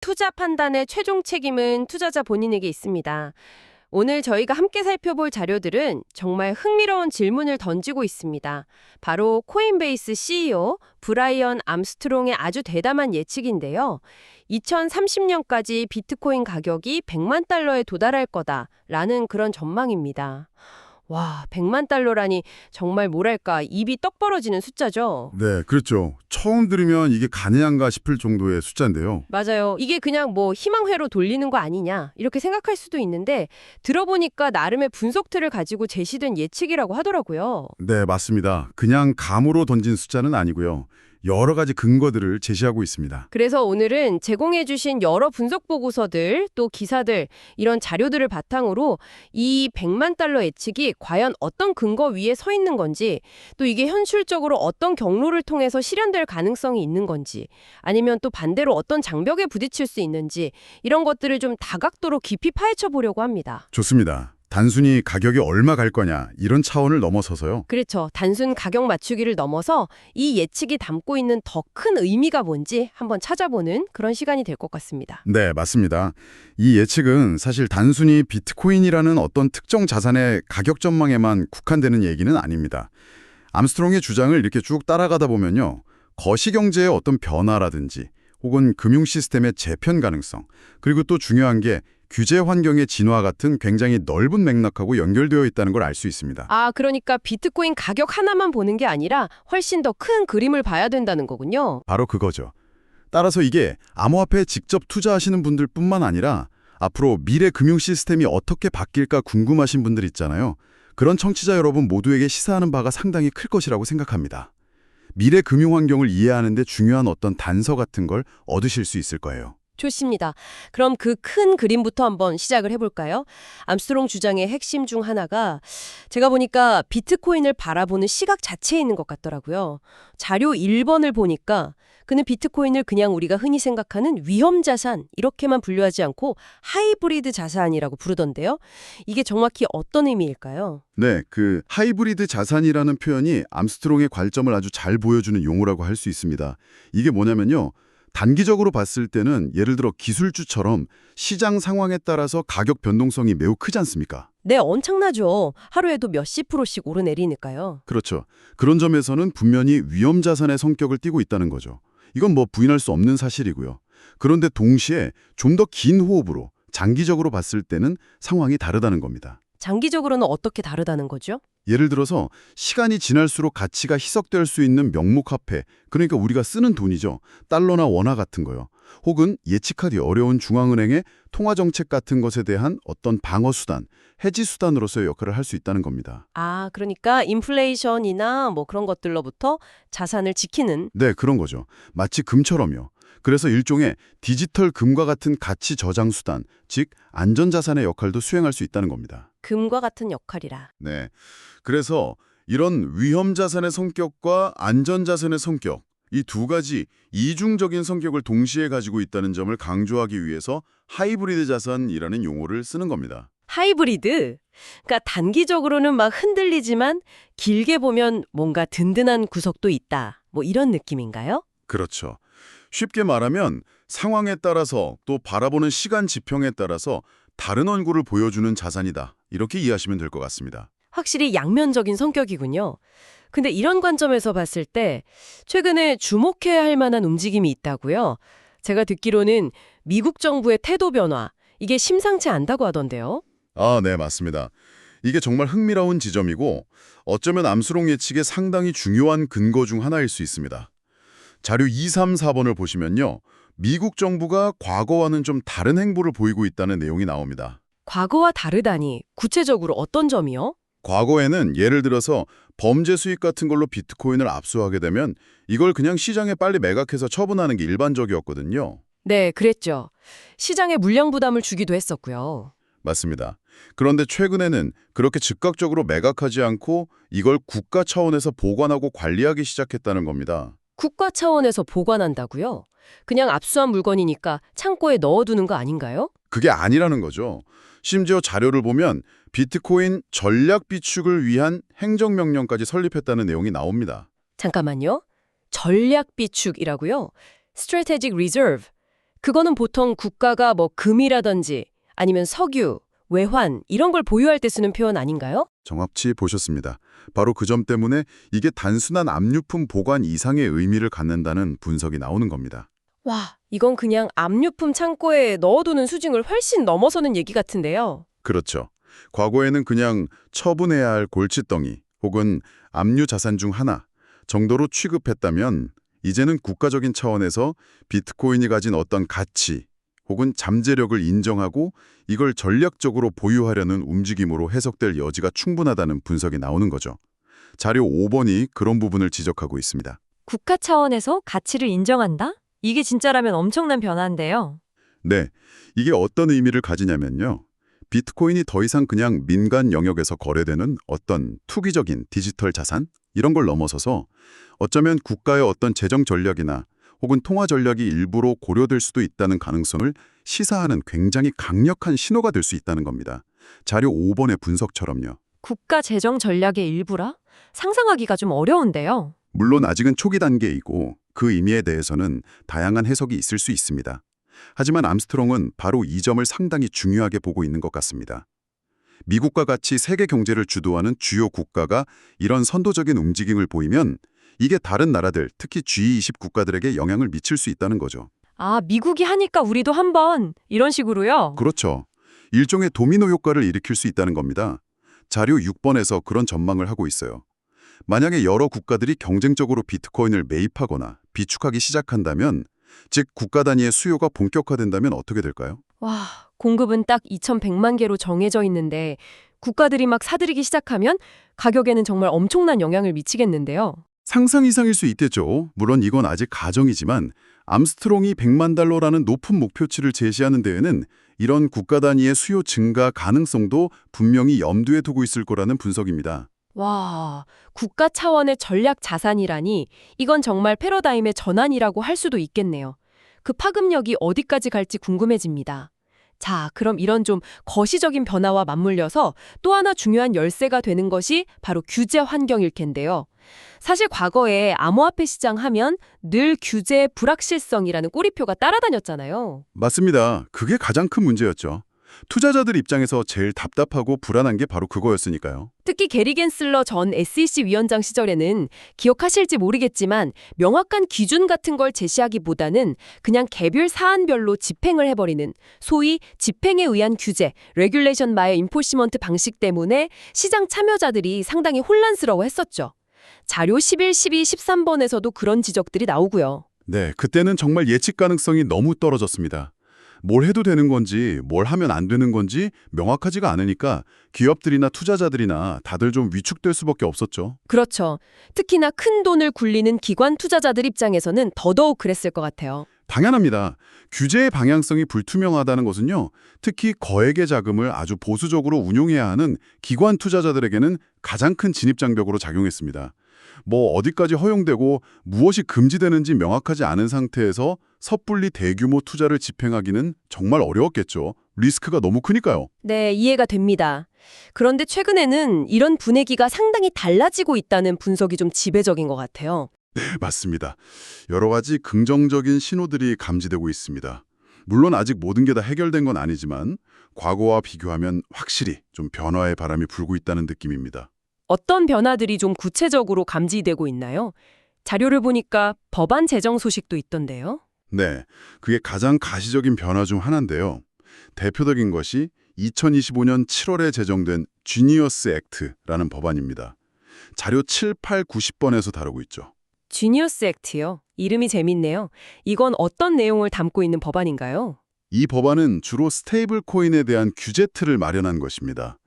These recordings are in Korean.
투자 판단의 최종 책임은 투자자 본인에게 있습니다. 오늘 저희가 함께 살펴볼 자료들은 정말 흥미로운 질문을 던지고 있습니다. 바로 코인베이스 CEO 브라이언 암스트롱의 아주 대담한 예측인데요. 2030년까지 비트코인 가격이 100만 달러에 도달할 거다라는 그런 전망입니다. 와, 100만 달러라니 정말 뭐랄까 입이 떡 벌어지는 숫자죠. 네, 그렇죠. 처음 들으면 이게 가능한가 싶을 정도의 숫자인데요. 맞아요. 이게 그냥 뭐 희망회로 돌리는 거 아니냐 이렇게 생각할 수도 있는데 들어보니까 나름의 분석 틀을 가지고 제시된 예측이라고 하더라고요. 네, 맞습니다. 그냥 감으로 던진 숫자는 아니고요. 여러 가지 근거들을 제시하고 있습니다. 그래서 오늘은 제공해주신 여러 분석 보고서들 또 기사들 이런 자료들을 바탕으로 이 100만 달러 예측이 과연 어떤 근거 위에 서 있는 건지 또 이게 현실적으로 어떤 경로를 통해서 실현될 가능성이 있는 건지 아니면 또 반대로 어떤 장벽에 부딪힐 수 있는지 이런 것들을 좀 다각도로 깊이 파헤쳐 보려고 합니다. 좋습니다. 단순히 가격이 얼마 갈 거냐 이런 차원을 넘어서서요. 그렇죠. 단순 가격 맞추기를 넘어서 이 예측이 담고 있는 더 큰 의미가 뭔지 한번 찾아보는 그런 시간이 될 것 같습니다. 네, 맞습니다. 이 예측은 사실 단순히 비트코인이라는 어떤 특정 자산의 가격 전망에만 국한되는 얘기는 아닙니다. 암스트롱의 주장을 이렇게 쭉 따라가다 보면요. 거시경제의 어떤 변화라든지 혹은 금융 시스템의 재편 가능성, 그리고 또 중요한 게 규제 환경의 진화 같은 굉장히 넓은 맥락하고 연결되어 있다는 걸 알 수 있습니다. 아, 그러니까 비트코인 가격 하나만 보는 게 아니라 훨씬 더 큰 그림을 봐야 된다는 거군요. 바로 그거죠. 따라서 이게 암호화폐에 직접 투자하시는 분들뿐만 아니라 앞으로 미래 금융 시스템이 어떻게 바뀔까 궁금하신 분들 있잖아요. 그런 청취자 여러분 모두에게 시사하는 바가 상당히 클 것이라고 생각합니다. 미래 금융 환경을 이해하는 데 중요한 어떤 단서 같은 걸 얻으실 수 있을 거예요. 좋습니다. 그럼 그 큰 그림부터 한번 시작을 해볼까요? 암스트롱 주장의 핵심 중 하나가 제가 보니까 비트코인을 바라보는 시각 자체에 있는 것 같더라고요. 자료 1번을 보니까 그는 비트코인을 그냥 우리가 흔히 생각하는 위험 자산 이렇게만 분류하지 않고 하이브리드 자산이라고 부르던데요. 이게 정확히 어떤 의미일까요? 네, 그 하이브리드 자산이라는 표현이 암스트롱의 관점을 아주 잘 보여주는 용어라고 할 수 있습니다. 이게 뭐냐면요. 단기적으로 봤을 때는 예를 들어 기술주처럼 시장 상황에 따라서 가격 변동성이 매우 크지 않습니까? 네, 엄청나죠. 하루에도 몇십 프로씩 오르내리니까요. 그렇죠. 그런 점에서는 분명히 위험 자산의 성격을 띠고 있다는 거죠. 이건 뭐 부인할 수 없는 사실이고요. 그런데 동시에 좀 더 긴 호흡으로 장기적으로 봤을 때는 상황이 다르다는 겁니다. 장기적으로는 어떻게 다르다는 거죠? 예를 들어서 시간이 지날수록 가치가 희석될 수 있는 명목화폐, 그러니까 우리가 쓰는 돈이죠. 달러나 원화 같은 거요. 혹은 예측하기 어려운 중앙은행의 통화정책 같은 것에 대한 어떤 방어수단, 해지수단으로서의 역할을 할 수 있다는 겁니다. 아, 그러니까 인플레이션이나 뭐 그런 것들로부터 자산을 지키는 네, 그런 거죠. 마치 금처럼요. 그래서 일종의 디지털 금과 같은 가치 저장 수단, 즉 안전자산의 역할도 수행할 수 있다는 겁니다. 금과 같은 역할이라. 네. 그래서 이런 위험 자산의 성격과 안전 자산의 성격, 이 두 가지 이중적인 성격을 동시에 가지고 있다는 점을 강조하기 위해서 하이브리드 자산이라는 용어를 쓰는 겁니다. 하이브리드? 그러니까 단기적으로는 막 흔들리지만 길게 보면 뭔가 든든한 구석도 있다. 뭐 이런 느낌인가요? 그렇죠. 쉽게 말하면 상황에 따라서 또 바라보는 시간 지평에 따라서 다른 얼굴을 보여주는 자산이다. 이렇게 이해하시면 될 것 같습니다. 확실히 양면적인 성격이군요. 근데 이런 관점에서 봤을 때 최근에 주목해야 할 만한 움직임이 있다고요? 제가 듣기로는 미국 정부의 태도 변화, 이게 심상치 않다고 하던데요. 아, 네, 맞습니다. 이게 정말 흥미로운 지점이고 어쩌면 암스롱 예측의 상당히 중요한 근거 중 하나일 수 있습니다. 자료 234번을 보시면요. 미국 정부가 과거와는 좀 다른 행보를 보이고 있다는 내용이 나옵니다. 과거와 다르다니 구체적으로 어떤 점이요? 과거에는 예를 들어서 범죄 수익 같은 걸로 비트코인을 압수하게 되면 이걸 그냥 시장에 빨리 매각해서 처분하는 게 일반적이었거든요. 네, 그랬죠. 시장에 물량 부담을 주기도 했었고요. 맞습니다. 그런데 최근에는 그렇게 즉각적으로 매각하지 않고 이걸 국가 차원에서 보관하고 관리하기 시작했다는 겁니다. 국가 차원에서 보관한다고요? 그냥 압수한 물건이니까 창고에 넣어두는 거 아닌가요? 그게 아니라는 거죠. 심지어 자료를 보면 비트코인 전략 비축을 위한 행정명령까지 설립했다는 내용이 나옵니다. 잠깐만요. 전략 비축이라고요? Strategic Reserve. 그거는 보통 국가가 뭐 금이라든지 아니면 석유, 외환 이런 걸 보유할 때 쓰는 표현 아닌가요? 정확히 보셨습니다. 바로 그 점 때문에 이게 단순한 압류품 보관 이상의 의미를 갖는다는 분석이 나오는 겁니다. 와, 이건 그냥 압류품 창고에 넣어두는 수준을 훨씬 넘어서는 얘기 같은데요. 그렇죠. 과거에는 그냥 처분해야 할 골칫덩이 혹은 압류 자산 중 하나 정도로 취급했다면 이제는 국가적인 차원에서 비트코인이 가진 어떤 가치 혹은 잠재력을 인정하고 이걸 전략적으로 보유하려는 움직임으로 해석될 여지가 충분하다는 분석이 나오는 거죠. 자료 5번이 그런 부분을 지적하고 있습니다. 국가 차원에서 가치를 인정한다? 이게 진짜라면 엄청난 변화인데요. 네, 이게 어떤 의미를 가지냐면요. 비트코인이 더 이상 그냥 민간 영역에서 거래되는 어떤 투기적인 디지털 자산? 이런 걸 넘어서서 어쩌면 국가의 어떤 재정 전략이나 혹은 통화 전략이 일부러 고려될 수도 있다는 가능성을 시사하는 굉장히 강력한 신호가 될 수 있다는 겁니다. 자료 5번의 분석처럼요. 국가 재정 전략의 일부라? 상상하기가 좀 어려운데요. 물론 아직은 초기 단계이고 그 의미에 대해서는 다양한 해석이 있을 수 있습니다. 하지만 암스트롱은 바로 이 점을 상당히 중요하게 보고 있는 것 같습니다. 미국과 같이 세계 경제를 주도하는 주요 국가가 이런 선도적인 움직임을 보이면 이게 다른 나라들, 특히 G20 국가들에게 영향을 미칠 수 있다는 거죠. 아, 미국이 하니까 우리도 한번 이런 식으로요? 그렇죠. 일종의 도미노 효과를 일으킬 수 있다는 겁니다. 자료 6번에서 그런 전망을 하고 있어요. 만약에 여러 국가들이 경쟁적으로 비트코인을 매입하거나 비축하기 시작한다면, 즉 국가 단위의 수요가 본격화된다면 어떻게 될까요? 와, 공급은 딱 2,100만 개로 정해져 있는데 국가들이 막 사들이기 시작하면 가격에는 정말 엄청난 영향을 미치겠는데요. 상상 이상일 수 있겠죠. 물론 이건 아직 가정이지만 암스트롱이 100만 달러라는 높은 목표치를 제시하는 데에는 이런 국가 단위의 수요 증가 가능성도 분명히 염두에 두고 있을 거라는 분석입니다. 와, 국가 차원의 전략 자산이라니 이건 정말 패러다임의 전환이라고 할 수도 있겠네요. 그 파급력이 어디까지 갈지 궁금해집니다. 자, 그럼 이런 좀 거시적인 변화와 맞물려서 또 하나 중요한 열쇠가 되는 것이 바로 규제 환경일 텐데요. 사실 과거에 암호화폐 시장 하면 늘 규제의 불확실성이라는 꼬리표가 따라다녔잖아요. 맞습니다. 그게 가장 큰 문제였죠. 투자자들 입장에서 제일 답답하고 불안한 게 바로 그거였으니까요. 특히 게리 겐슬러 전 SEC 위원장 시절에는 기억하실지 모르겠지만 명확한 기준 같은 걸 제시하기보다는 그냥 개별 사안별로 집행을 해버리는 소위 집행에 의한 규제, 레귤레이션 바이 인포시먼트 방식 때문에 시장 참여자들이 상당히 혼란스러워 했었죠. 자료 11, 12, 13번에서도 그런 지적들이 나오고요. 네, 그때는 정말 예측 가능성이 너무 떨어졌습니다. 뭘 해도 되는 건지 뭘 하면 안 되는 건지 명확하지가 않으니까 기업들이나 투자자들이나 다들 좀 위축될 수밖에 없었죠. 그렇죠. 특히나 큰 돈을 굴리는 기관 투자자들 입장에서는 더더욱 그랬을 것 같아요. 당연합니다. 규제의 방향성이 불투명하다는 것은요. 특히 거액의 자금을 아주 보수적으로 운용해야 하는 기관 투자자들에게는 가장 큰 진입장벽으로 작용했습니다. 뭐 어디까지 허용되고 무엇이 금지되는지 명확하지 않은 상태에서 섣불리 대규모 투자를 집행하기는 정말 어려웠겠죠. 리스크가 너무 크니까요. 네, 이해가 됩니다. 그런데 최근에는 이런 분위기가 상당히 달라지고 있다는 분석이 좀 지배적인 것 같아요. 네, 맞습니다. 여러 가지 긍정적인 신호들이 감지되고 있습니다. 물론 아직 모든 게 다 해결된 건 아니지만 과거와 비교하면 확실히 좀 변화의 바람이 불고 있다는 느낌입니다. 어떤 변화들이 좀 구체적으로 감지되고 있나요? 자료를 보니까 법안 제정 소식도 있던데요. 네, 그게 가장 가시적인 변화 중 하나인데요. 대표적인 것이 2025년 7월에 제정된 지니어스 액트라는 법안입니다. 자료 7, 8, 90번에서 다루고 있죠. 지니어스 액트요. 이름이 재밌네요. 이건 어떤 내용을 담고 있는 법안인가요? 이 법안은 주로 스테이블 코인에 대한 규제 틀을 마련한 것입니다.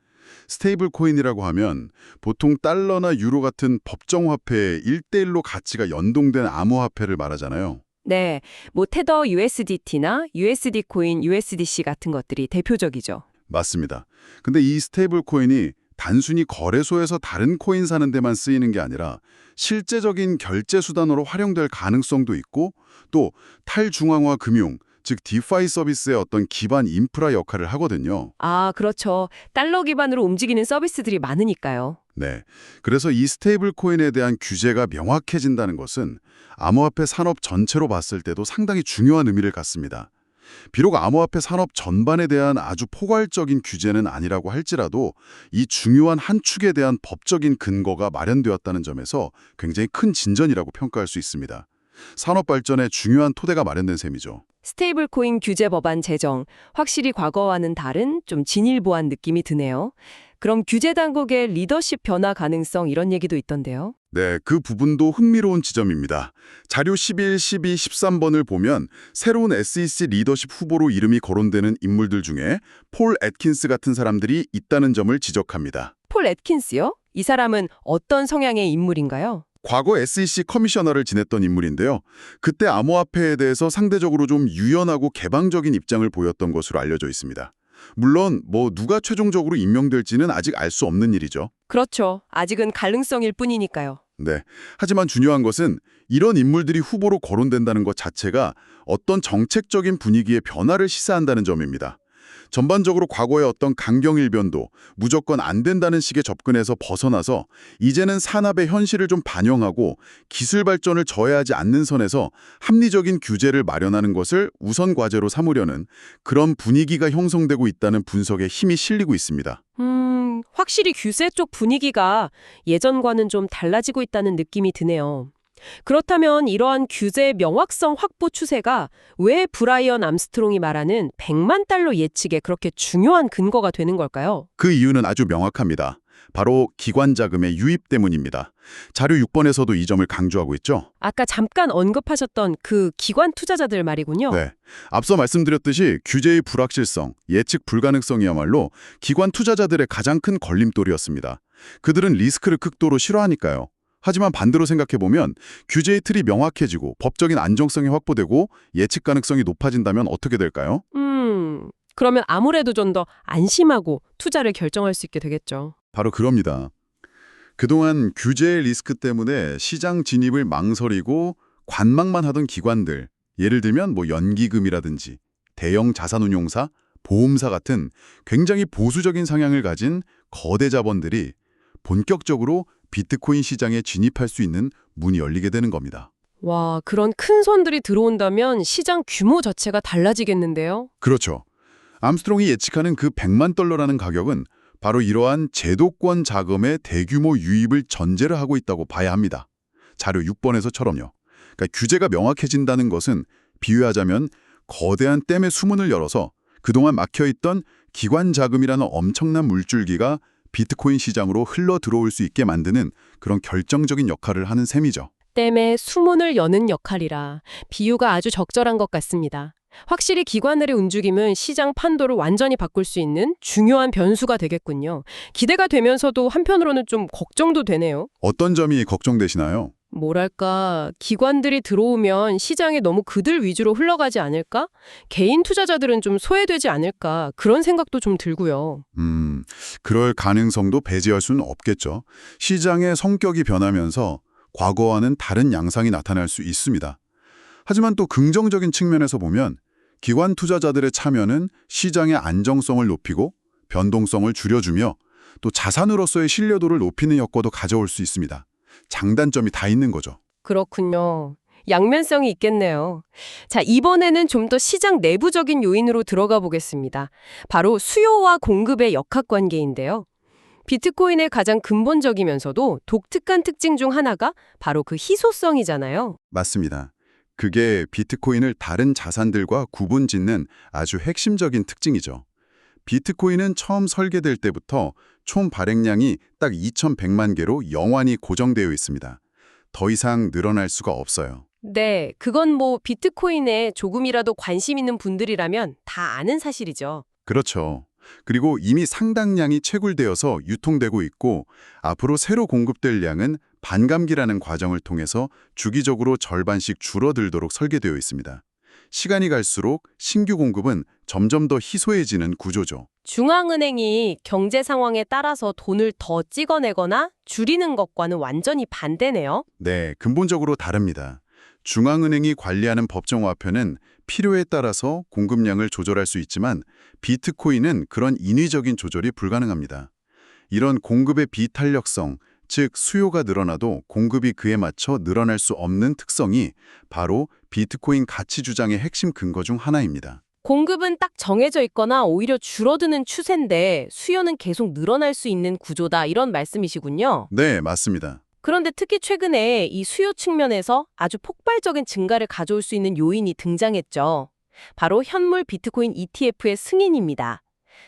스테이블 코인이라고 하면 보통 달러나 유로 같은 법정 화폐의 1대1로 가치가 연동된 암호화폐를 말하잖아요. 네, 뭐 테더 USDT나 USD 코인, USDC 같은 것들이 대표적이죠. 맞습니다. 근데 이 스테이블 코인이 단순히 거래소에서 다른 코인 사는 데만 쓰이는 게 아니라 실제적인 결제 수단으로 활용될 가능성도 있고 또 탈중앙화 금융, 즉 디파이 서비스의 어떤 기반 인프라 역할을 하거든요. 아, 그렇죠. 달러 기반으로 움직이는 서비스들이 많으니까요. 네. 그래서 이 스테이블 코인에 대한 규제가 명확해진다는 것은 암호화폐 산업 전체로 봤을 때도 상당히 중요한 의미를 갖습니다. 비록 암호화폐 산업 전반에 대한 아주 포괄적인 규제는 아니라고 할지라도 이 중요한 한 축에 대한 법적인 근거가 마련되었다는 점에서 굉장히 큰 진전이라고 평가할 수 있습니다. 산업 발전에 중요한 토대가 마련된 셈이죠. 스테이블 코인 규제 법안 제정, 확실히 과거와는 다른 좀 진일보한 느낌이 드네요. 그럼 규제 당국의 리더십 변화 가능성 이런 얘기도 있던데요. 네, 그 부분도 흥미로운 지점입니다. 자료 11, 12, 13번을 보면 새로운 SEC 리더십 후보로 이름이 거론되는 인물들 중에 폴 애트킨스 같은 사람들이 있다는 점을 지적합니다. 폴 애트킨스요? 이 사람은 어떤 성향의 인물인가요? 과거 SEC 커미셔너를 지냈던 인물인데요. 그때 암호화폐에 대해서 상대적으로 좀 유연하고 개방적인 입장을 보였던 것으로 알려져 있습니다. 물론 누가 최종적으로 임명될지는 아직 알 수 없는 일이죠. 그렇죠. 아직은 가능성일 뿐이니까요. 네. 하지만 중요한 것은 이런 인물들이 후보로 거론된다는 것 자체가 어떤 정책적인 분위기의 변화를 시사한다는 점입니다. 전반적으로 과거의 어떤 강경일변도 무조건 안 된다는 식의 접근에서 벗어나서 이제는 산업의 현실을 좀 반영하고 기술 발전을 저해하지 않는 선에서 합리적인 규제를 마련하는 것을 우선 과제로 삼으려는 그런 분위기가 형성되고 있다는 분석에 힘이 실리고 있습니다. 확실히 규제 쪽 분위기가 예전과는 좀 달라지고 있다는 느낌이 드네요. 그렇다면 이러한 규제의 명확성 확보 추세가 왜 브라이언 암스트롱이 말하는 100만 달러 예측에 그렇게 중요한 근거가 되는 걸까요? 그 이유는 아주 명확합니다. 바로 기관 자금의 유입 때문입니다. 자료 6번에서도 이 점을 강조하고 있죠. 아까 잠깐 언급하셨던 그 기관 투자자들 말이군요. 네. 앞서 말씀드렸듯이 규제의 불확실성, 예측 불가능성이야말로 기관 투자자들의 가장 큰 걸림돌이었습니다. 그들은 리스크를 극도로 싫어하니까요. 하지만 반대로 생각해보면 규제의 틀이 명확해지고 법적인 안정성이 확보되고 예측 가능성이 높아진다면 어떻게 될까요? 그러면 아무래도 좀 더 안심하고 투자를 결정할 수 있게 되겠죠. 바로 그럽니다. 그동안 규제의 리스크 때문에 시장 진입을 망설이고 관망만 하던 기관들, 예를 들면 연기금이라든지 대형 자산운용사, 보험사 같은 굉장히 보수적인 성향을 가진 거대 자본들이 본격적으로 비트코인 시장에 진입할 수 있는 문이 열리게 되는 겁니다. 와, 그런 큰 손들이 들어온다면 시장 규모 자체가 달라지겠는데요? 그렇죠. 암스트롱이 예측하는 그 100만 달러라는 가격은 바로 이러한 제도권 자금의 대규모 유입을 전제를 하고 있다고 봐야 합니다. 자료 6번에서처럼요. 그러니까 규제가 명확해진다는 것은 비유하자면 거대한 댐의 수문을 열어서 그동안 막혀있던 기관 자금이라는 엄청난 물줄기가 비트코인 시장으로 흘러 들어올 수 있게 만드는 그런 결정적인 역할을 하는 셈이죠. 댐에 수문을 여는 역할이라 비유가 아주 적절한 것 같습니다. 확실히 기관들의 움직임은 시장 판도를 완전히 바꿀 수 있는 중요한 변수가 되겠군요. 기대가 되면서도 한편으로는 좀 걱정도 되네요. 어떤 점이 걱정되시나요? 뭐랄까, 기관들이 들어오면 시장에 너무 그들 위주로 흘러가지 않을까? 개인 투자자들은 좀 소외되지 않을까? 그런 생각도 좀 들고요. 그럴 가능성도 배제할 수는 없겠죠. 시장의 성격이 변하면서 과거와는 다른 양상이 나타날 수 있습니다. 하지만 또 긍정적인 측면에서 보면 기관 투자자들의 참여는 시장의 안정성을 높이고 변동성을 줄여주며 또 자산으로서의 신뢰도를 높이는 효과도 가져올 수 있습니다. 장단점이 다 있는 거죠. 그렇군요. 양면성이 있겠네요. 자, 이번에는 좀 더 시장 내부적인 요인으로 들어가 보겠습니다. 바로 수요와 공급의 역학관계인데요. 비트코인의 가장 근본적이면서도 독특한 특징 중 하나가 바로 그 희소성이잖아요. 맞습니다. 그게 비트코인을 다른 자산들과 구분짓는 아주 핵심적인 특징이죠. 비트코인은 처음 설계될 때부터 총 발행량이 딱 2,100만 개로 영원히 고정되어 있습니다. 더 이상 늘어날 수가 없어요. 네, 그건 비트코인에 조금이라도 관심 있는 분들이라면 다 아는 사실이죠. 그렇죠. 그리고 이미 상당량이 채굴되어서 유통되고 있고 앞으로 새로 공급될 양은 반감기라는 과정을 통해서 주기적으로 절반씩 줄어들도록 설계되어 있습니다. 시간이 갈수록 신규 공급은 점점 더 희소해지는 구조죠. 중앙은행이 경제 상황에 따라서 돈을 더 찍어내거나 줄이는 것과는 완전히 반대네요. 네, 근본적으로 다릅니다. 중앙은행이 관리하는 법정화폐는 필요에 따라서 공급량을 조절할 수 있지만 비트코인은 그런 인위적인 조절이 불가능합니다. 이런 공급의 비탄력성, 즉 수요가 늘어나도 공급이 그에 맞춰 늘어날 수 없는 특성이 바로 비트코인 가치 주장의 핵심 근거 중 하나입니다. 공급은 딱 정해져 있거나 오히려 줄어드는 추세인데 수요는 계속 늘어날 수 있는 구조다 이런 말씀이시군요. 네, 맞습니다. 그런데 특히 최근에 이 수요 측면에서 아주 폭발적인 증가를 가져올 수 있는 요인이 등장했죠. 바로 현물 비트코인 ETF의 승인입니다.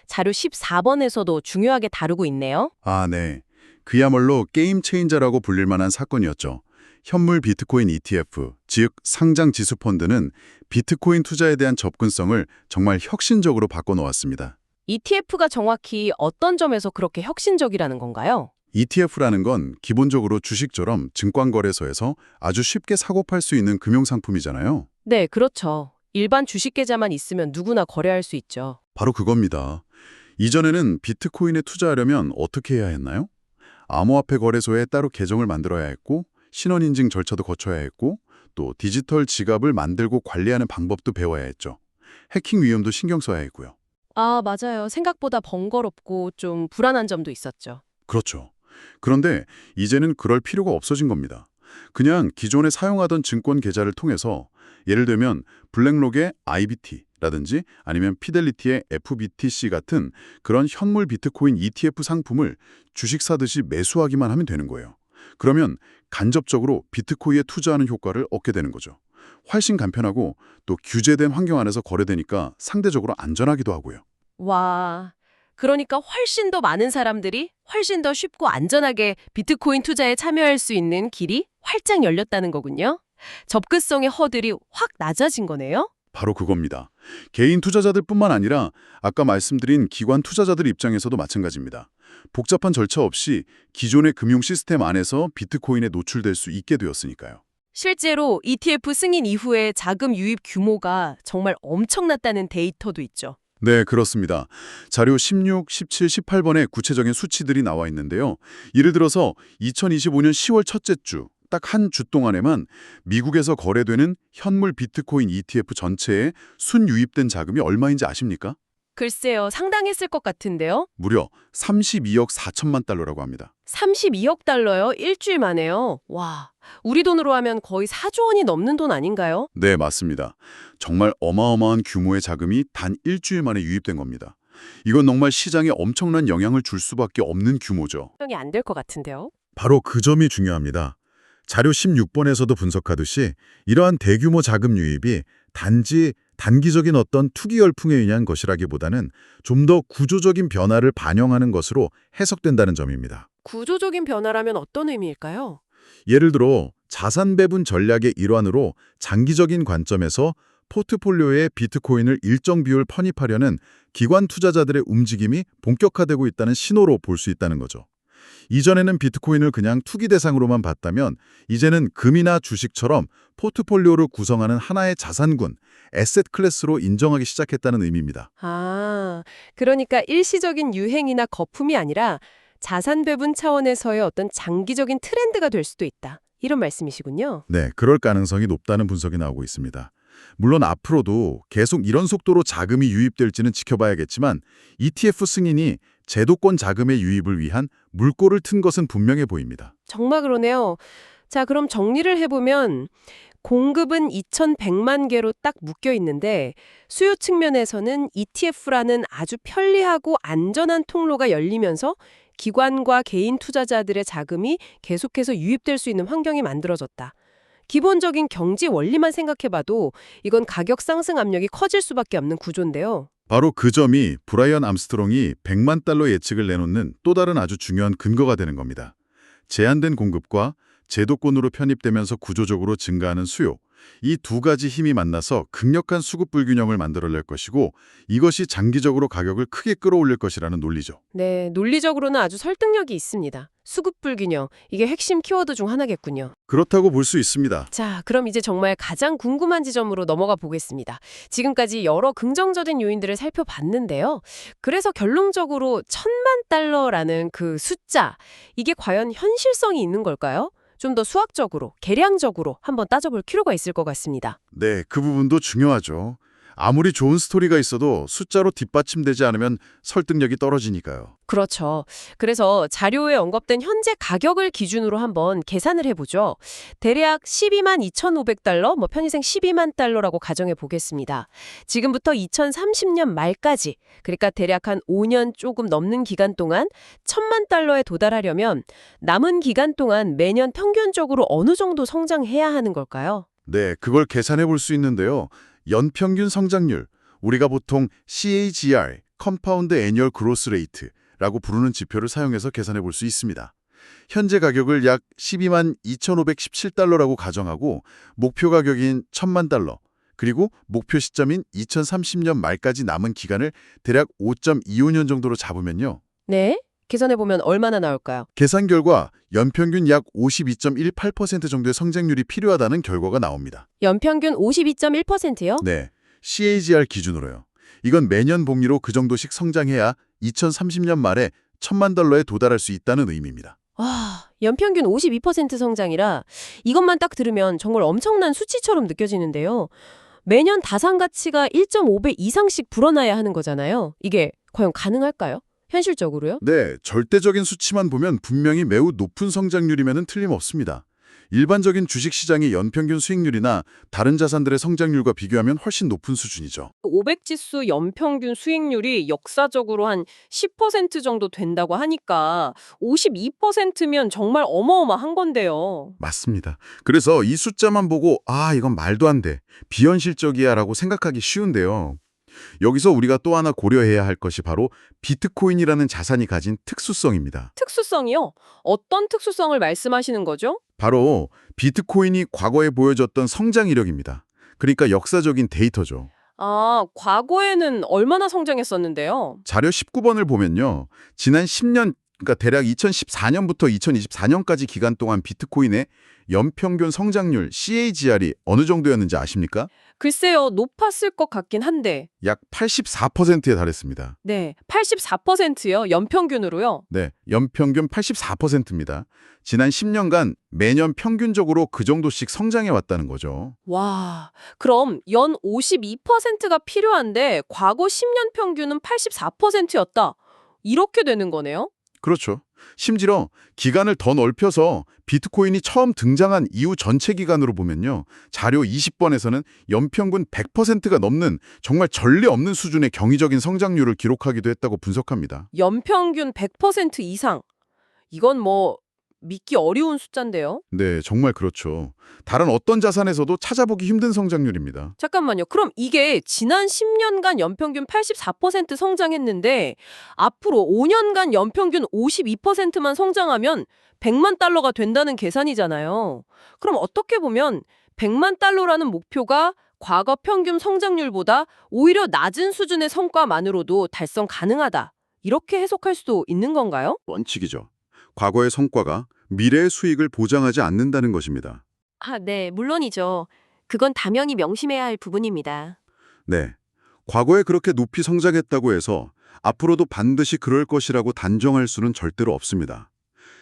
자료 14번에서도 중요하게 다루고 있네요. 아, 네. 그야말로 게임 체인저라고 불릴 만한 사건이었죠. 현물 비트코인 ETF, 즉 상장 지수 펀드는 비트코인 투자에 대한 접근성을 정말 혁신적으로 바꿔놓았습니다. ETF가 정확히 어떤 점에서 그렇게 혁신적이라는 건가요? ETF라는 건 기본적으로 주식처럼 증권거래소에서 아주 쉽게 사고 팔 수 있는 금융상품이잖아요. 네, 그렇죠. 일반 주식 계좌만 있으면 누구나 거래할 수 있죠. 바로 그겁니다. 이전에는 비트코인에 투자하려면 어떻게 해야 했나요? 암호화폐 거래소에 따로 계정을 만들어야 했고 신원인증 절차도 거쳐야 했고 또 디지털 지갑을 만들고 관리하는 방법도 배워야 했죠. 해킹 위험도 신경 써야 했고요. 아, 맞아요. 생각보다 번거롭고 좀 불안한 점도 있었죠. 그렇죠. 그런데 이제는 그럴 필요가 없어진 겁니다. 그냥 기존에 사용하던 증권 계좌를 통해서 예를 들면 블랙록의 IBT라든지 아니면 피델리티의 FBTC 같은 그런 현물 비트코인 ETF 상품을 주식 사듯이 매수하기만 하면 되는 거예요. 그러면 간접적으로 비트코인에 투자하는 효과를 얻게 되는 거죠. 훨씬 간편하고 또 규제된 환경 안에서 거래되니까 상대적으로 안전하기도 하고요. 와, 그러니까 훨씬 더 많은 사람들이 훨씬 더 쉽고 안전하게 비트코인 투자에 참여할 수 있는 길이 활짝 열렸다는 거군요. 접근성의 허들이 확 낮아진 거네요. 바로 그겁니다. 개인 투자자들뿐만 아니라 아까 말씀드린 기관 투자자들 입장에서도 마찬가지입니다. 복잡한 절차 없이 기존의 금융 시스템 안에서 비트코인에 노출될 수 있게 되었으니까요. 실제로 ETF 승인 이후에 자금 유입 규모가 정말 엄청났다는 데이터도 있죠. 네, 그렇습니다. 자료 16, 17, 18번에 구체적인 수치들이 나와 있는데요. 예를 들어서 2025년 10월 첫째 주, 딱 한 주 동안에만 미국에서 거래되는 현물 비트코인 ETF 전체에 순유입된 자금이 얼마인지 아십니까? 글쎄요, 상당했을 것 같은데요. 무려 32억 4천만 달러라고 합니다. 32억 달러요? 일주일 만에요. 와, 우리 돈으로 하면 거의 4조 원이 넘는 돈 아닌가요? 네, 맞습니다. 정말 어마어마한 규모의 자금이 단 일주일 만에 유입된 겁니다. 이건 정말 시장에 엄청난 영향을 줄 수밖에 없는 규모죠. 형이 안 될 것 같은데요. 바로 그 점이 중요합니다. 자료 16번에서도 분석하듯이 이러한 대규모 자금 유입이 단기적인 어떤 투기 열풍에 의한 것이라기보다는 좀 더 구조적인 변화를 반영하는 것으로 해석된다는 점입니다. 구조적인 변화라면 어떤 의미일까요? 예를 들어 자산 배분 전략의 일환으로 장기적인 관점에서 포트폴리오에 비트코인을 일정 비율 편입하려는 기관 투자자들의 움직임이 본격화되고 있다는 신호로 볼 수 있다는 거죠. 이전에는 비트코인을 그냥 투기 대상으로만 봤다면 이제는 금이나 주식처럼 포트폴리오를 구성하는 하나의 자산군, 에셋 클래스로 인정하기 시작했다는 의미입니다. 아, 그러니까 일시적인 유행이나 거품이 아니라 자산 배분 차원에서의 어떤 장기적인 트렌드가 될 수도 있다. 이런 말씀이시군요. 네, 그럴 가능성이 높다는 분석이 나오고 있습니다. 물론 앞으로도 계속 이런 속도로 자금이 유입될지는 지켜봐야겠지만 ETF 승인이 제도권 자금의 유입을 위한 물꼬를 튼 것은 분명해 보입니다. 정말 그러네요. 자, 그럼 정리를 해보면 공급은 2,100만 개로 딱 묶여 있는데 수요 측면에서는 ETF라는 아주 편리하고 안전한 통로가 열리면서 기관과 개인 투자자들의 자금이 계속해서 유입될 수 있는 환경이 만들어졌다. 기본적인 경제 원리만 생각해봐도 이건 가격 상승 압력이 커질 수밖에 없는 구조인데요. 바로 그 점이 브라이언 암스트롱이 100만 달러 예측을 내놓는 또 다른 아주 중요한 근거가 되는 겁니다. 제한된 공급과 제도권으로 편입되면서 구조적으로 증가하는 수요, 이 두 가지 힘이 만나서 강력한 수급 불균형을 만들어낼 것이고 이것이 장기적으로 가격을 크게 끌어올릴 것이라는 논리죠. 네, 논리적으로는 아주 설득력이 있습니다. 수급 불균형, 이게 핵심 키워드 중 하나겠군요. 그렇다고 볼 수 있습니다. 자, 그럼 이제 정말 가장 궁금한 지점으로 넘어가 보겠습니다. 지금까지 여러 긍정적인 요인들을 살펴봤는데요. 그래서 결론적으로 1,000만 달러라는 그 숫자, 이게 과연 현실성이 있는 걸까요? 좀 더 수학적으로, 계량적으로 한번 따져볼 필요가 있을 것 같습니다. 네, 그 부분도 중요하죠. 아무리 좋은 스토리가 있어도 숫자로 뒷받침되지 않으면 설득력이 떨어지니까요. 그렇죠. 그래서 자료에 언급된 현재 가격을 기준으로 한번 계산을 해보죠. 대략 12만 2,500달러, 편의상 12만 달러라고 가정해 보겠습니다. 지금부터 2030년 말까지, 그러니까 대략 한 5년 조금 넘는 기간 동안 1,000만 달러에 도달하려면 남은 기간 동안 매년 평균적으로 어느 정도 성장해야 하는 걸까요? 네, 그걸 계산해 볼 수 있는데요. 연평균 성장률, 우리가 보통 CAGR, Compound Annual Growth Rate라고 부르는 지표를 사용해서 계산해 볼 수 있습니다. 현재 가격을 약 12만 2,517달러라고 가정하고 목표 가격인 1,000만 달러, 그리고 목표 시점인 2030년 말까지 남은 기간을 대략 5.25년 정도로 잡으면요. 네? 계산해보면 얼마나 나올까요? 계산 결과 연평균 약 52.18% 정도의 성장률이 필요하다는 결과가 나옵니다. 연평균 52.1%요? 네, CAGR 기준으로요. 이건 매년 복리로 그 정도씩 성장해야 2030년 말에 1,000만 달러에 도달할 수 있다는 의미입니다. 와, 연평균 52% 성장이라 이것만 딱 들으면 정말 엄청난 수치처럼 느껴지는데요. 매년 다산 가치가 1.5배 이상씩 불어나야 하는 거잖아요. 이게 과연 가능할까요? 현실적으로요? 네, 절대적인 수치만 보면 분명히 매우 높은 성장률이면 틀림없습니다. 일반적인 주식시장의 연평균 수익률이나 다른 자산들의 성장률과 비교하면 훨씬 높은 수준이죠. 500지수 연평균 수익률이 역사적으로 한 10% 정도 된다고 하니까 52%면 정말 어마어마한 건데요. 맞습니다. 그래서 이 숫자만 보고 이건 말도 안 돼, 비현실적이야 라고 생각하기 쉬운데요. 여기서 우리가 또 하나 고려해야 할 것이 바로 비트코인이라는 자산이 가진 특수성입니다. 특수성이요? 어떤 특수성을 말씀하시는 거죠? 바로 비트코인이 과거에 보여줬던 성장 이력입니다. 그러니까 역사적인 데이터죠. 아, 과거에는 얼마나 성장했었는데요? 자료 19번을 보면요. 지난 10년, 그러니까 대략 2014년부터 2024년까지 기간 동안 비트코인의 연평균 성장률 CAGR이 어느 정도였는지 아십니까? 글쎄요, 높았을 것 같긴 한데. 약 84%에 달했습니다. 네, 84%요? 연평균으로요? 네, 연평균 84%입니다. 지난 10년간 매년 평균적으로 그 정도씩 성장해 왔다는 거죠. 와, 그럼 연 52%가 필요한데 과거 10년 평균은 84%였다. 이렇게 되는 거네요? 그렇죠. 심지어 기간을 더 넓혀서 비트코인이 처음 등장한 이후 전체 기간으로 보면요. 자료 20번에서는 연평균 100%가 넘는 정말 전례 없는 수준의 경이적인 성장률을 기록하기도 했다고 분석합니다. 연평균 100% 이상. 이건 믿기 어려운 숫자인데요. 네, 정말 그렇죠. 다른 어떤 자산에서도 찾아보기 힘든 성장률입니다. 잠깐만요. 그럼 이게 지난 10년간 연평균 84% 성장했는데 앞으로 5년간 연평균 52%만 성장하면 100만 달러가 된다는 계산이잖아요. 그럼 어떻게 보면 100만 달러라는 목표가 과거 평균 성장률보다 오히려 낮은 수준의 성과만으로도 달성 가능하다. 이렇게 해석할 수도 있는 건가요? 원칙이죠. 과거의 성과가 미래의 수익을 보장하지 않는다는 것입니다. 아, 네, 물론이죠. 그건 당연히 명심해야 할 부분입니다. 네. 과거에 그렇게 높이 성장했다고 해서 앞으로도 반드시 그럴 것이라고 단정할 수는 절대로 없습니다.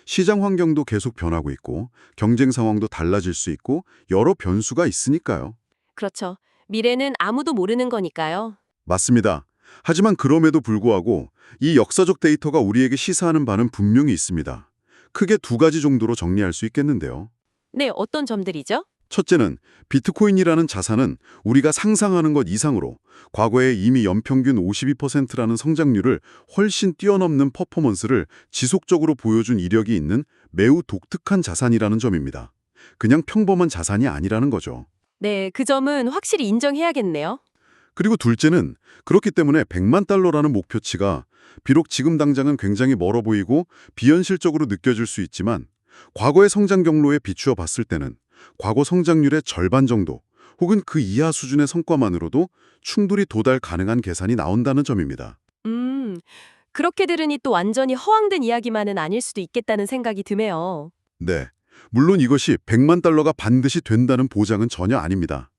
시장 환경도 계속 변하고 있고 경쟁 상황도 달라질 수 있고 여러 변수가 있으니까요. 그렇죠. 미래는 아무도 모르는 거니까요. 맞습니다. 하지만 그럼에도 불구하고 이 역사적 데이터가 우리에게 시사하는 바는 분명히 있습니다. 크게 두 가지 정도로 정리할 수 있겠는데요. 네, 어떤 점들이죠? 첫째는 비트코인이라는 자산은 우리가 상상하는 것 이상으로 과거에 이미 연평균 52%라는 성장률을 훨씬 뛰어넘는 퍼포먼스를 지속적으로 보여준 이력이 있는 매우 독특한 자산이라는 점입니다. 그냥 평범한 자산이 아니라는 거죠. 네, 그 점은 확실히 인정해야겠네요. 그리고 둘째는 그렇기 때문에 100만 달러라는 목표치가 비록 지금 당장은 굉장히 멀어 보이고 비현실적으로 느껴질 수 있지만 과거의 성장 경로에 비추어 봤을 때는 과거 성장률의 절반 정도 혹은 그 이하 수준의 성과만으로도 충분히 도달 가능한 계산이 나온다는 점입니다. 그렇게 들으니 또 완전히 허황된 이야기만은 아닐 수도 있겠다는 생각이 드네요. 네, 물론 이것이 100만 달러가 반드시 된다는 보장은 전혀 아닙니다.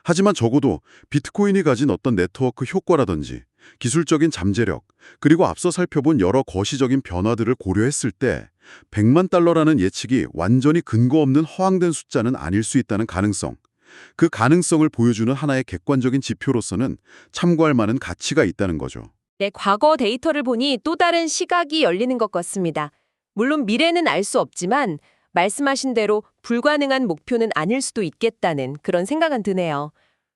하지만 적어도 비트코인이 가진 어떤 네트워크 효과라든지 기술적인 잠재력, 그리고 앞서 살펴본 여러 거시적인 변화들을 고려했을 때 100만 달러라는 예측이 완전히 근거 없는 허황된 숫자는 아닐 수 있다는 가능성, 그 가능성을 보여주는 하나의 객관적인 지표로서는 참고할 만한 가치가 있다는 거죠. 네, 과거 데이터를 보니 또 다른 시각이 열리는 것 같습니다. 물론 미래는 알 수 없지만 말씀하신 대로 불가능한 목표는 아닐 수도 있겠다는 그런 생각은 드네요.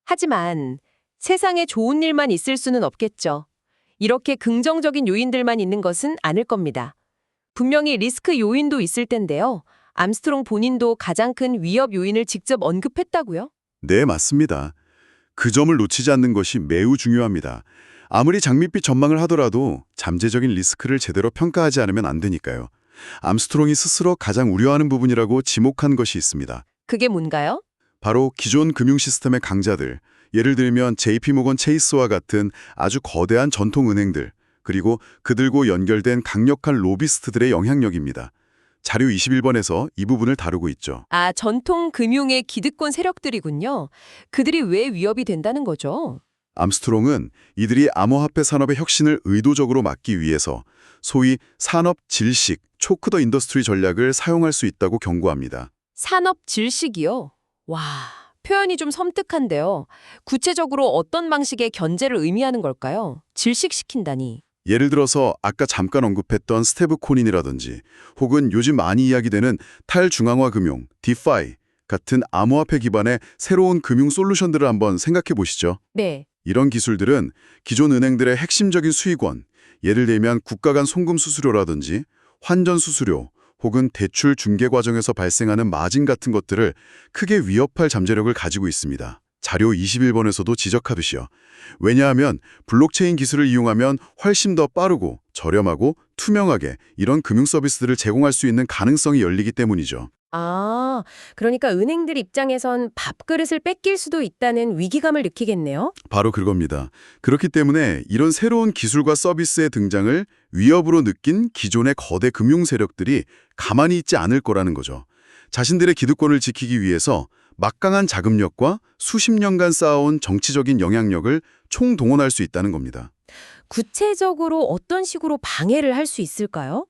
하지만 세상에 좋은 일만 있을 수는 없겠죠. 이렇게 긍정적인 요인들만 있는 것은 아닐 겁니다. 분명히 리스크 요인도 있을 텐데요. 암스트롱 본인도 가장 큰 위협 요인을 직접 언급했다고요? 네, 맞습니다. 그 점을 놓치지 않는 것이 매우 중요합니다. 아무리 장밋빛 전망을 하더라도 잠재적인 리스크를 제대로 평가하지 않으면 안 되니까요. 암스트롱이 스스로 가장 우려하는 부분이라고 지목한 것이 있습니다. 그게 뭔가요? 바로 기존 금융 시스템의 강자들, 예를 들면 JP모건 체이스와 같은 아주 거대한 전통 은행들, 그리고 그들과 연결된 강력한 로비스트들의 영향력입니다. 자료 21번에서 이 부분을 다루고 있죠. 아, 전통 금융의 기득권 세력들이군요. 그들이 왜 위협이 된다는 거죠? 암스트롱은 이들이 암호화폐 산업의 혁신을 의도적으로 막기 위해서 소위 산업 질식, 초크 더 인더스트리 전략을 사용할 수 있다고 경고합니다. 산업 질식이요? 와, 표현이 좀 섬뜩한데요. 구체적으로 어떤 방식의 견제를 의미하는 걸까요? 질식시킨다니. 예를 들어서 아까 잠깐 언급했던 스테브 코인이라든지 혹은 요즘 많이 이야기되는 탈중앙화 금융, 디파이 같은 암호화폐 기반의 새로운 금융 솔루션들을 한번 생각해 보시죠. 네. 이런 기술들은 기존 은행들의 핵심적인 수익원, 예를 들면 국가 간 송금 수수료라든지 환전 수수료 혹은 대출 중개 과정에서 발생하는 마진 같은 것들을 크게 위협할 잠재력을 가지고 있습니다. 자료 21번에서도 지적하듯이요. 왜냐하면 블록체인 기술을 이용하면 훨씬 더 빠르고 저렴하고 투명하게 이런 금융 서비스들을 제공할 수 있는 가능성이 열리기 때문이죠. 아, 그러니까 은행들 입장에선 밥그릇을 뺏길 수도 있다는 위기감을 느끼겠네요. 바로 그겁니다. 그렇기 때문에 이런 새로운 기술과 서비스의 등장을 위협으로 느낀 기존의 거대 금융 세력들이 가만히 있지 않을 거라는 거죠. 자신들의 기득권을 지키기 위해서 막강한 자금력과 수십 년간 쌓아온 정치적인 영향력을 총동원할 수 있다는 겁니다. 구체적으로 어떤 식으로 방해를 할 수 있을까요?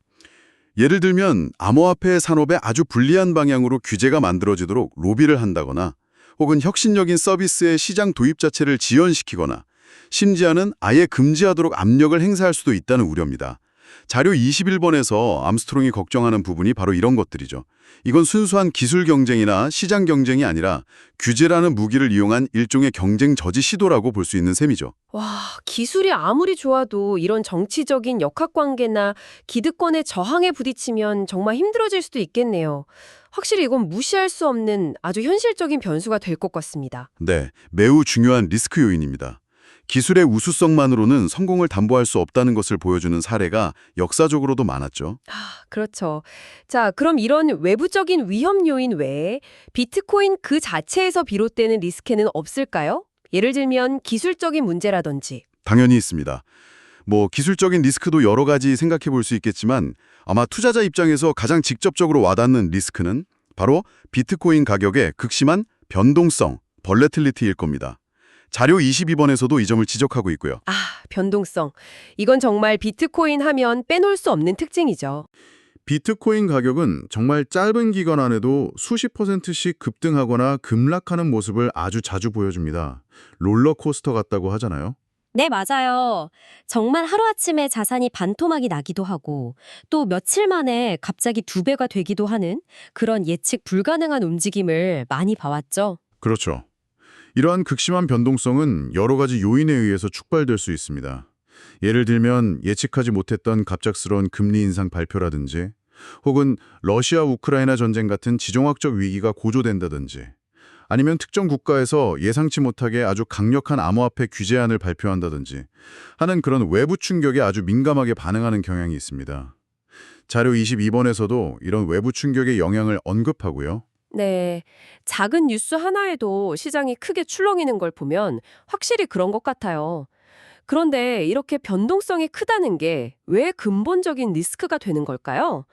예를 들면 암호화폐 산업에 아주 불리한 방향으로 규제가 만들어지도록 로비를 한다거나 혹은 혁신적인 서비스의 시장 도입 자체를 지연시키거나 심지어는 아예 금지하도록 압력을 행사할 수도 있다는 우려입니다. 자료 21번에서 암스트롱이 걱정하는 부분이 바로 이런 것들이죠. 이건 순수한 기술 경쟁이나 시장 경쟁이 아니라 규제라는 무기를 이용한 일종의 경쟁 저지 시도라고 볼 수 있는 셈이죠. 와, 기술이 아무리 좋아도 이런 정치적인 역학관계나 기득권의 저항에 부딪히면 정말 힘들어질 수도 있겠네요. 확실히 이건 무시할 수 없는 아주 현실적인 변수가 될 것 같습니다. 네, 매우 중요한 리스크 요인입니다. 기술의 우수성만으로는 성공을 담보할 수 없다는 것을 보여주는 사례가 역사적으로도 많았죠. 그렇죠. 자, 그럼 이런 외부적인 위험 요인 외에 비트코인 그 자체에서 비롯되는 리스크는 없을까요? 예를 들면 기술적인 문제라든지. 당연히 있습니다. 기술적인 리스크도 여러 가지 생각해 볼 수 있겠지만 아마 투자자 입장에서 가장 직접적으로 와닿는 리스크는 바로 비트코인 가격의 극심한 변동성, 벌레틸리티일 겁니다. 자료 22번에서도 이 점을 지적하고 있고요. 아, 변동성. 이건 정말 비트코인 하면 빼놓을 수 없는 특징이죠. 비트코인 가격은 정말 짧은 기간 안에도 수십 %씩 급등하거나 급락하는 모습을 아주 자주 보여줍니다. 롤러코스터 같다고 하잖아요. 네, 맞아요. 정말 하루아침에 자산이 반토막이 나기도 하고 또 며칠 만에 갑자기 2배가 되기도 하는 그런 예측 불가능한 움직임을 많이 봐왔죠. 그렇죠. 이러한 극심한 변동성은 여러 가지 요인에 의해서 촉발될 수 있습니다. 예를 들면 예측하지 못했던 갑작스러운 금리 인상 발표라든지 혹은 러시아 우크라이나 전쟁 같은 지정학적 위기가 고조된다든지 아니면 특정 국가에서 예상치 못하게 아주 강력한 암호화폐 규제안을 발표한다든지 하는 그런 외부 충격에 아주 민감하게 반응하는 경향이 있습니다. 자료 22번에서도 이런 외부 충격의 영향을 언급하고요. 네, 작은 뉴스 하나에도 시장이 크게 출렁이는 걸 보면 확실히 그런 것 같아요. 그런데 이렇게 변동성이 크다는 게 왜 근본적인 리스크가 되는 걸까요?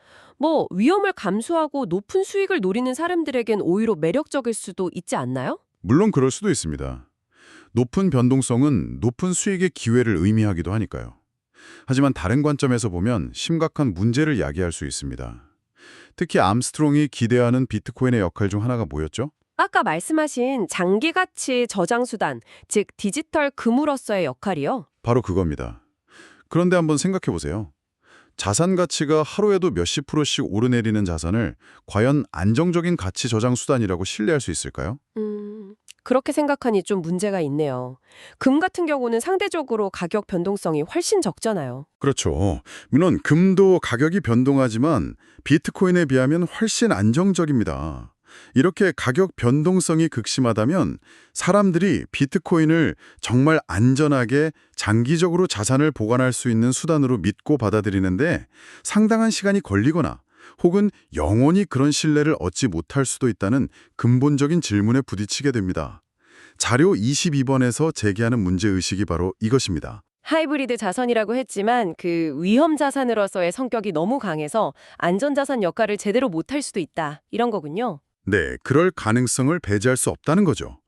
위험을 감수하고 높은 수익을 노리는 사람들에겐 오히려 매력적일 수도 있지 않나요? 물론 그럴 수도 있습니다. 높은 변동성은 높은 수익의 기회를 의미하기도 하니까요. 하지만 다른 관점에서 보면 심각한 문제를 야기할 수 있습니다. 특히 암스트롱이 기대하는 비트코인의 역할 중 하나가 뭐였죠? 아까 말씀하신 장기 가치 저장 수단, 즉 디지털 금으로서의 역할이요. 바로 그겁니다. 그런데 한번 생각해 보세요. 자산 가치가 하루에도 몇십 프로씩 오르내리는 자산을 과연 안정적인 가치 저장 수단이라고 신뢰할 수 있을까요? 그렇게 생각하니 좀 문제가 있네요. 금 같은 경우는 상대적으로 가격 변동성이 훨씬 적잖아요. 그렇죠. 물론 금도 가격이 변동하지만 비트코인에 비하면 훨씬 안정적입니다. 이렇게 가격 변동성이 극심하다면 사람들이 비트코인을 정말 안전하게 장기적으로 자산을 보관할 수 있는 수단으로 믿고 받아들이는데 상당한 시간이 걸리거나 혹은 영원히 그런 신뢰를 얻지 못할 수도 있다는 근본적인 질문에 부딪히게 됩니다. 자료 22번에서 제기하는 문제의식이 바로 이것입니다. 하이브리드 자산이라고 했지만 그 위험 자산으로서의 성격이 너무 강해서 안전 자산 역할을 제대로 못할 수도 있다. 이런 거군요. 네, 그럴 가능성을 배제할 수 없다는 거죠.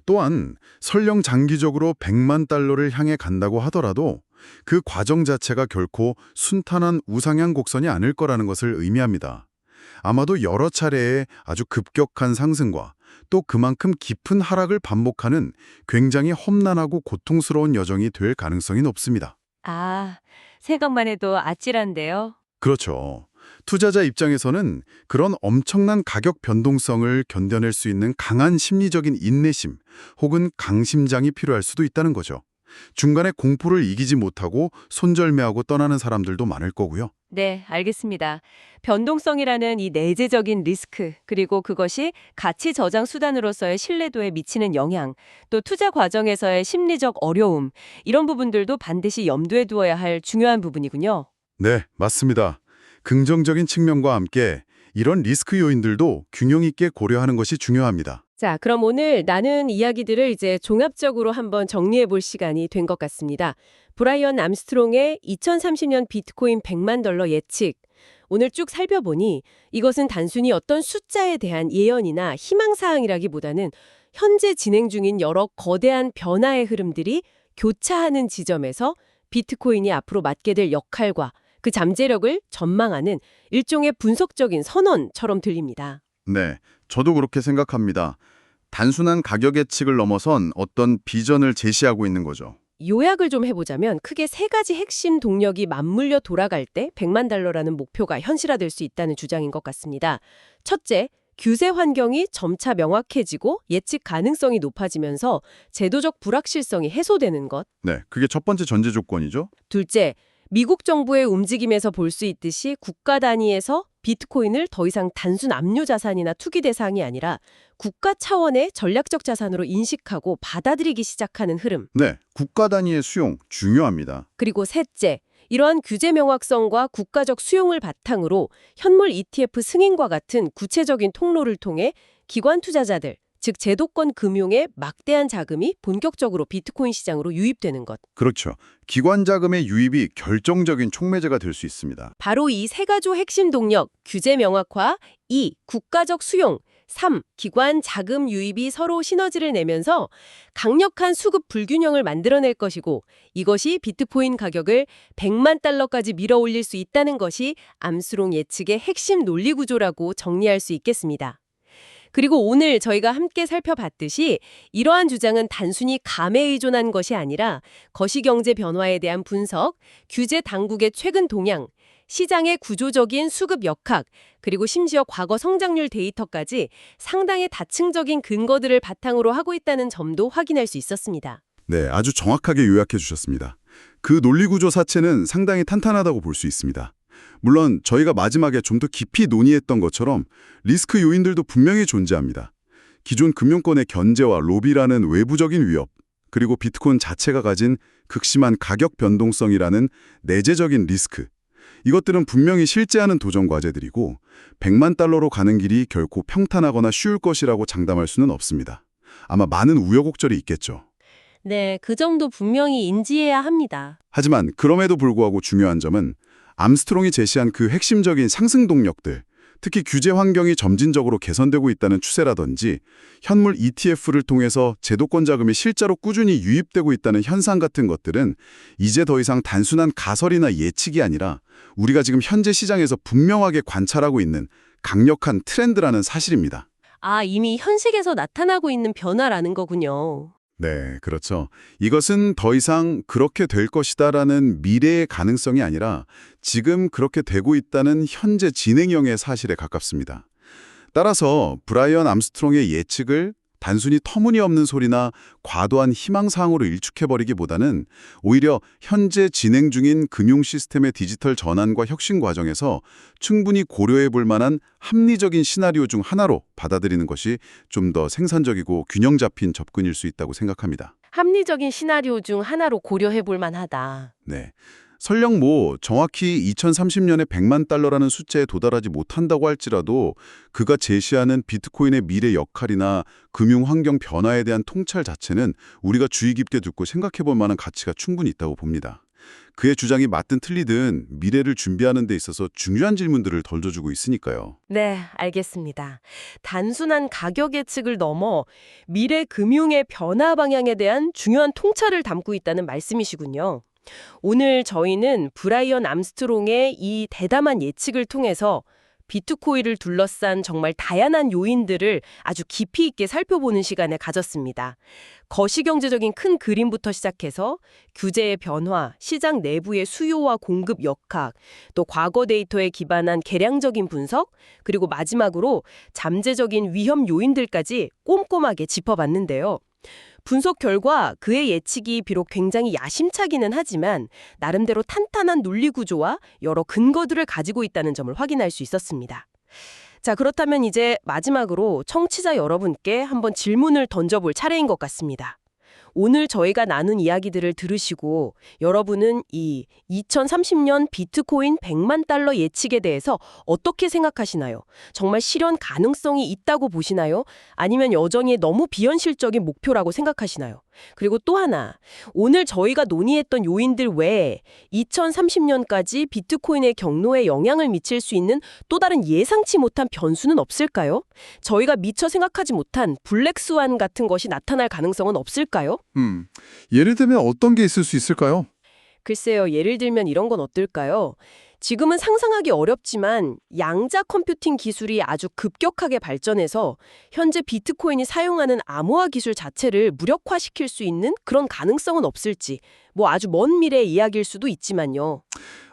또한 설령 장기적으로 100만 달러를 향해 간다고 하더라도 그 과정 자체가 결코 순탄한 우상향 곡선이 아닐 거라는 것을 의미합니다. 아마도 여러 차례의 아주 급격한 상승과 또 그만큼 깊은 하락을 반복하는 굉장히 험난하고 고통스러운 여정이 될 가능성이 높습니다. 아, 생각만 해도 아찔한데요. 그렇죠. 투자자 입장에서는 그런 엄청난 가격 변동성을 견뎌낼 수 있는 강한 심리적인 인내심 혹은 강심장이 필요할 수도 있다는 거죠. 중간에 공포를 이기지 못하고 손절매하고 떠나는 사람들도 많을 거고요. 네, 알겠습니다. 변동성이라는 이 내재적인 리스크, 그리고 그것이 가치 저장 수단으로서의 신뢰도에 미치는 영향, 또 투자 과정에서의 심리적 어려움, 이런 부분들도 반드시 염두에 두어야 할 중요한 부분이군요. 네, 맞습니다. 긍정적인 측면과 함께 이런 리스크 요인들도 균형 있게 고려하는 것이 중요합니다. 자, 그럼 오늘 나눈 이야기들을 이제 종합적으로 한번 정리해 볼 시간이 된 것 같습니다. 브라이언 암스트롱의 2030년 비트코인 100만 달러 예측. 오늘 쭉 살펴보니 이것은 단순히 어떤 숫자에 대한 예언이나 희망사항이라기보다는 현재 진행 중인 여러 거대한 변화의 흐름들이 교차하는 지점에서 비트코인이 앞으로 맡게 될 역할과 그 잠재력을 전망하는 일종의 분석적인 선언처럼 들립니다. 네, 저도 그렇게 생각합니다. 단순한 가격 예측을 넘어선 어떤 비전을 제시하고 있는 거죠. 요약을 좀 해보자면 크게 세 가지 핵심 동력이 맞물려 돌아갈 때 100만 달러라는 목표가 현실화될 수 있다는 주장인 것 같습니다. 첫째, 규제 환경이 점차 명확해지고 예측 가능성이 높아지면서 제도적 불확실성이 해소되는 것. 네, 그게 첫 번째 전제 조건이죠. 둘째, 미국 정부의 움직임에서 볼 수 있듯이 국가 단위에서 비트코인을 더 이상 단순 압류 자산이나 투기 대상이 아니라 국가 차원의 전략적 자산으로 인식하고 받아들이기 시작하는 흐름. 네, 국가 단위의 수용 중요합니다. 그리고 셋째, 이러한 규제 명확성과 국가적 수용을 바탕으로 현물 ETF 승인과 같은 구체적인 통로를 통해 기관 투자자들, 즉 제도권 금융의 막대한 자금이 본격적으로 비트코인 시장으로 유입되는 것. 그렇죠. 기관 자금의 유입이 결정적인 촉매제가 될 수 있습니다. 바로 이 세 가지 핵심 동력, 규제 명확화, 2. 국가적 수용, 3. 기관 자금 유입이 서로 시너지를 내면서 강력한 수급 불균형을 만들어낼 것이고 이것이 비트코인 가격을 100만 달러까지 밀어올릴 수 있다는 것이 암스트롱 예측의 핵심 논리 구조라고 정리할 수 있겠습니다. 그리고 오늘 저희가 함께 살펴봤듯이 이러한 주장은 단순히 감에 의존한 것이 아니라 거시경제 변화에 대한 분석, 규제 당국의 최근 동향, 시장의 구조적인 수급 역학, 그리고 심지어 과거 성장률 데이터까지 상당히 다층적인 근거들을 바탕으로 하고 있다는 점도 확인할 수 있었습니다. 네, 아주 정확하게 요약해 주셨습니다. 그 논리구조 자체는 상당히 탄탄하다고 볼 수 있습니다. 물론 저희가 마지막에 좀 더 깊이 논의했던 것처럼 리스크 요인들도 분명히 존재합니다. 기존 금융권의 견제와 로비라는 외부적인 위협, 그리고 비트코인 자체가 가진 극심한 가격 변동성이라는 내재적인 리스크. 이것들은 분명히 실제하는 도전 과제들이고 100만 달러로 가는 길이 결코 평탄하거나 쉬울 것이라고 장담할 수는 없습니다. 아마 많은 우여곡절이 있겠죠. 네, 그 점도 분명히 인지해야 합니다. 하지만 그럼에도 불구하고 중요한 점은 암스트롱이 제시한 그 핵심적인 상승 동력들, 특히 규제 환경이 점진적으로 개선되고 있다는 추세라든지 현물 ETF를 통해서 제도권 자금이 실제로 꾸준히 유입되고 있다는 현상 같은 것들은 이제 더 이상 단순한 가설이나 예측이 아니라 우리가 지금 현재 시장에서 분명하게 관찰하고 있는 강력한 트렌드라는 사실입니다. 아, 이미 현실에서 나타나고 있는 변화라는 거군요. 네, 그렇죠. 이것은 더 이상 그렇게 될 것이다라는 미래의 가능성이 아니라 지금 그렇게 되고 있다는 현재 진행형의 사실에 가깝습니다. 따라서 브라이언 암스트롱의 예측을 단순히 터무니없는 소리나 과도한 희망사항으로 일축해버리기보다는 오히려 현재 진행 중인 금융 시스템의 디지털 전환과 혁신 과정에서 충분히 고려해 볼 만한 합리적인 시나리오 중 하나로 받아들이는 것이 좀 더 생산적이고 균형 잡힌 접근일 수 있다고 생각합니다. 합리적인 시나리오 중 하나로 고려해 볼 만하다. 네. 설령 정확히 2030년에 100만 달러라는 숫자에 도달하지 못한다고 할지라도 그가 제시하는 비트코인의 미래 역할이나 금융 환경 변화에 대한 통찰 자체는 우리가 주의 깊게 듣고 생각해 볼 만한 가치가 충분히 있다고 봅니다. 그의 주장이 맞든 틀리든 미래를 준비하는 데 있어서 중요한 질문들을 던져주고 있으니까요. 네, 알겠습니다. 단순한 가격 예측을 넘어 미래 금융의 변화 방향에 대한 중요한 통찰을 담고 있다는 말씀이시군요. 오늘 저희는 브라이언 암스트롱의 이 대담한 예측을 통해서 비트코인을 둘러싼 정말 다양한 요인들을 아주 깊이 있게 살펴보는 시간을 가졌습니다. 거시경제적인 큰 그림부터 시작해서 규제의 변화, 시장 내부의 수요와 공급 역학, 또 과거 데이터에 기반한 개량적인 분석, 그리고 마지막으로 잠재적인 위험 요인들까지 꼼꼼하게 짚어봤는데요. 분석 결과 그의 예측이 비록 굉장히 야심차기는 하지만 나름대로 탄탄한 논리 구조와 여러 근거들을 가지고 있다는 점을 확인할 수 있었습니다. 자, 그렇다면 이제 마지막으로 청취자 여러분께 한번 질문을 던져볼 차례인 것 같습니다. 오늘 저희가 나눈 이야기들을 들으시고 여러분은 이 2030년 비트코인 100만 달러 예측에 대해서 어떻게 생각하시나요? 정말 실현 가능성이 있다고 보시나요? 아니면 여전히 너무 비현실적인 목표라고 생각하시나요? 그리고 또 하나, 오늘 저희가 논의했던 요인들 외에 2030년까지 비트코인의 경로에 영향을 미칠 수 있는 또 다른 예상치 못한 변수는 없을까요? 저희가 미처 생각하지 못한 블랙스완 같은 것이 나타날 가능성은 없을까요? 예를 들면 어떤 게 있을 수 있을까요? 글쎄요, 예를 들면 이런 건 어떨까요? 지금은 상상하기 어렵지만 양자 컴퓨팅 기술이 아주 급격하게 발전해서 현재 비트코인이 사용하는 암호화 기술 자체를 무력화시킬 수 있는 그런 가능성은 없을지, 아주 먼 미래의 이야기일 수도 있지만요.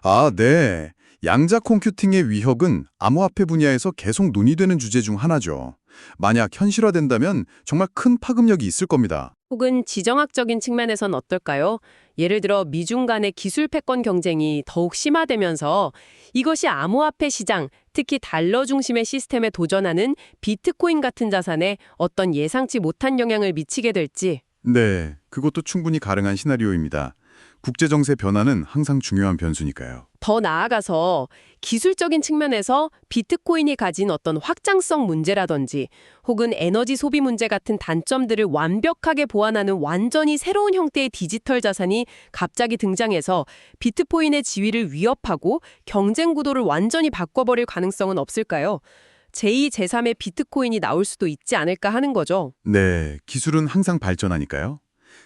아, 네. 양자 컴퓨팅의 위협은 암호화폐 분야에서 계속 논의되는 주제 중 하나죠. 만약 현실화된다면 정말 큰 파급력이 있을 겁니다. 혹은 지정학적인 측면에선 어떨까요? 예를 들어 미중 간의 기술 패권 경쟁이 더욱 심화되면서 이것이 암호화폐 시장, 특히 달러 중심의 시스템에 도전하는 비트코인 같은 자산에 어떤 예상치 못한 영향을 미치게 될지. 네, 그것도 충분히 가능한 시나리오입니다. 국제정세 변화는 항상 중요한 변수니까요. 더 나아가서 기술적인 측면에서 비트코인이 가진 어떤 확장성 문제라든지 혹은 에너지 소비 문제 같은 단점들을 완벽하게 보완하는 완전히 새로운 형태의 디지털 자산이 갑자기 등장해서 비트코인의 지위를 위협하고 경쟁 구도를 완전히 바꿔버릴 가능성은 없을까요? 제2, 제3의 비트코인이 나올 수도 있지 않을까 하는 거죠. 네, 기술은 항상 발전하니까요.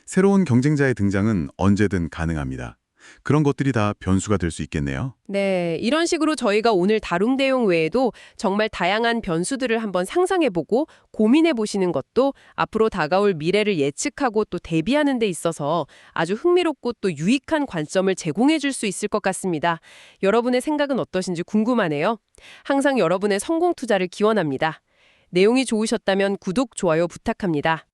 새로운 경쟁자의 등장은 언제든 가능합니다. 그런 것들이 다 변수가 될 수 있겠네요. 네, 이런 식으로 저희가 오늘 다룬 내용 외에도 정말 다양한 변수들을 한번 상상해보고 고민해보시는 것도 앞으로 다가올 미래를 예측하고 또 대비하는 데 있어서 아주 흥미롭고 또 유익한 관점을 제공해줄 수 있을 것 같습니다. 여러분의 생각은 어떠신지 궁금하네요. 항상 여러분의 성공 투자를 기원합니다. 내용이 좋으셨다면 구독, 좋아요 부탁합니다.